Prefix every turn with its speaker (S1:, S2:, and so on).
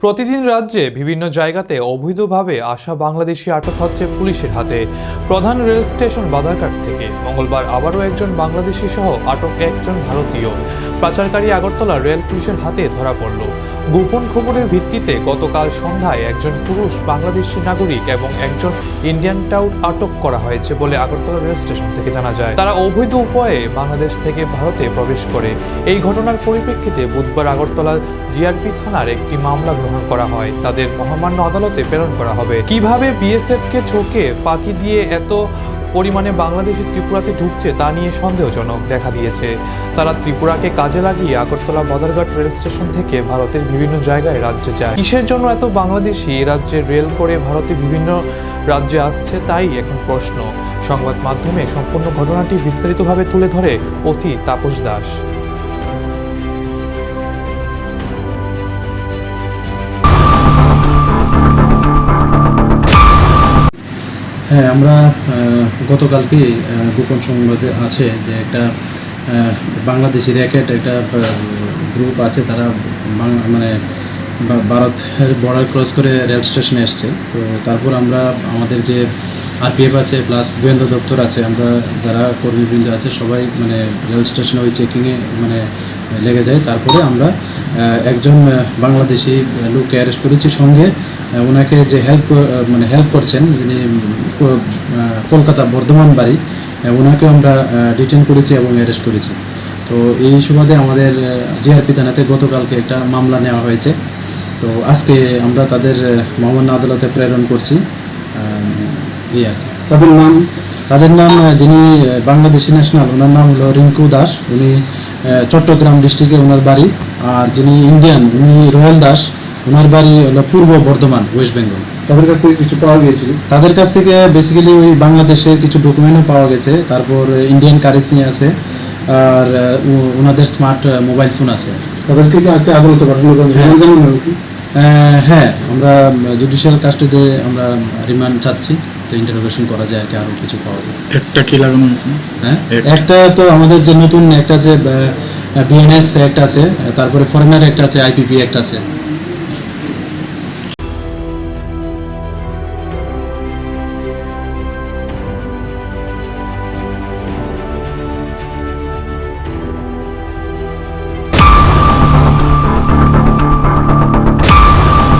S1: প্রতিদিন রাজ্যে বিভিন্ন জায়গাতে অবৈধভাবে আসা বাংলাদেশি আটক হচ্ছে পুলিশের হাতে। প্রধান রেল স্টেশন বাধারঘাট থেকে মঙ্গলবার আবারও একজন বাংলাদেশি সহ আটক একজন ভারতীয় পাচারকারী আগরতলা রেল পুলিশের হাতে ধরা পড়ল। গোপন খবরের ভিত্তিতে গতকাল সন্ধ্যায় একজন পুরুষ বাংলাদেশি নাগরিক এবং একজন ইন্ডিয়ান টাউট আটক করা হয়েছে বলে আগরতলা রেল স্টেশন থেকে জানা যায়। তারা অবৈধ উপায়ে বাংলাদেশ থেকে ভারতে প্রবেশ করে। এই ঘটনার পরিপ্রেক্ষিতে বুধবার আগরতলা জিআরপি থানার একটি মামলা গ্রহণ করা হয়। তাদের মহামান্য আদালতে প্রেরণ করা হবে। কিভাবে বিএসএফ কে চোখে ফাঁকি দিয়ে এত পরিমাণে বাংলাদেশি ত্রিপুরাতে ঢুকছে তা নিয়ে সন্দেহজনক দেখা দিয়েছে। তারা ত্রিপুরাকে কাজে লাগিয়ে আগরতলা বাধারঘাট রেল স্টেশন থেকে ভারতের বিভিন্ন জায়গায় রাজ্যে যায়। কিসের জন্য এত বাংলাদেশি রাজ্যে রেল করে ভারতে বিভিন্ন রাজ্যে আসছে তাই এখন প্রশ্ন। সংবাদ মাধ্যমে সম্পূর্ণ ঘটনাটি বিস্তারিতভাবে তুলে ধরে ওসি তাপস দাস।
S2: হ্যাঁ, আমরা গতকালকে গোপন সংবাদে আছে যে একটা বাংলাদেশি র্যাকেট একটা গ্রুপ আছে, তারা মানে ভারতের বর্ডার ক্রস করে রেল স্টেশনে এসছে। তো তারপর আমরা আমাদের যে আরপিএফ আছে প্লাস গোয়েন্দা দপ্তর আছে, আমরা যারা কর্মীবৃন্দ আছে সবাই মানে রেল স্টেশনে ওই চেকিংয়ে মানে লেগে যায়। তারপরে আমরা একজন বাংলাদেশি লোককে অ্যারেস্ট করেছি, সঙ্গে ওনাকে যে হেল্প করছেন যিনি কলকাতা বর্ধমান বাড়ি, ওনাকে আমরা ডিটেন করেছি এবং অ্যারেস্ট করেছি। তো এই সুবাদে আমাদের জিআরপি থানাতে গতকালকে একটা মামলা নেওয়া হয়েছে। তো আজকে আমরা তাদের মহামান্য আদালতে প্রেরণ করছি। এই আর তাদের নাম যিনি বাংলাদেশি ন্যাশনাল, ওনার নাম হলো রিঙ্কু দাস, উনি চট্টগ্রাম ডিস্ট্রিক্টে ওনার বাড়ি। আর যিনি ইন্ডিয়ান উনি রয়্যাল দাস, ওনার বাড়ি হলো পূর্ব বর্ধমান, ওয়েস্ট বেঙ্গল।
S3: তাদের কাছ থেকে কিছু পাওয়া গিয়েছিল?
S2: তাদের কাছ থেকে বেসিক্যালি ওই বাংলাদেশের কিছু ডকুমেন্টও পাওয়া গেছে, তারপর ইন্ডিয়ান কারেন্সি আছে, আর ওনাদের স্মার্ট মোবাইল ফোন আছে।
S3: তাদেরকে কি আজকে আদালতে পাঠানো হবে?
S2: হ্যাঁ, আমরা জুডিশিয়াল কাস্টডিতে আমরা রিমান্ড চাচ্ছি, তো ইন্টারোগেশন করা যায় আর কি আরও কিছু পাওয়া যায়।
S4: একটা কি লাগানো হয়েছে?
S2: হ্যাঁ, একটা তো আমাদের যে নতুন একটা যে বিএনএস একটা আছে, তারপরে ফরেনার একটা আছে, আইপিপি একটা আছে।